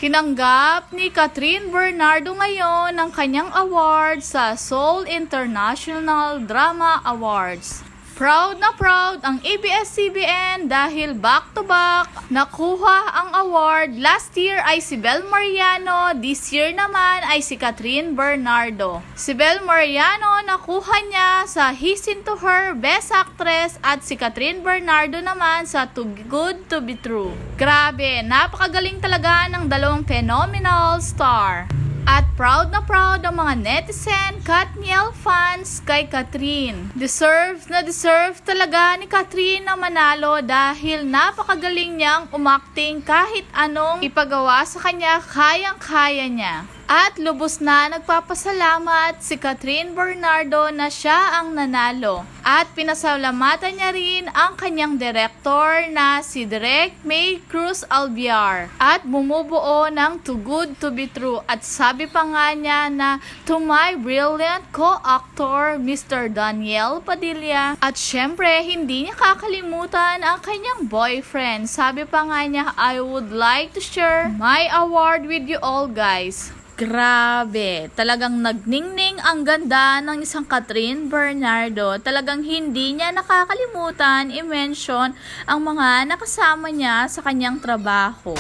Tinanggap ni Catherine Bernardo ngayon ang kanyang award sa Seoul International Drama Awards. Proud na proud ang ABS-CBN dahil back-to-back nakuha ang award. Last year ay si Bel Mariano, this year naman ay si Catherine Bernardo. Si Bel Mariano nakuha niya sa He's Into Her Best Actress at si Catherine Bernardo naman sa Too Good to Be True. Grabe, napakagaling talaga ng dalawang phenomenal star. At proud na proud ang mga netizen, Katniel fans kay Catherine. Deserve na deserve talaga ni Catherine na manalo dahil napakagaling niyang umakting kahit anong ipagawa sa kanya, kayang-kaya niya. At lubos na nagpapasalamat si Catherine Bernardo na siya ang nanalo. At pinasalamatan niya rin ang kanyang director na si Direk May Cruz Albiar. At bumubuo ng Too Good to Be True. At sabi pa nga niya na to my brilliant co-actor Mr. Daniel Padilla. At syempre hindi niya kakalimutan ang kanyang boyfriend. Sabi pa nga niya, I would like to share my award with you all guys. Grabe, talagang nagningning ang ganda ng isang Catherine Bernardo. Talagang hindi niya nakakalimutan i-mention ang mga nakasama niya sa kanyang trabaho.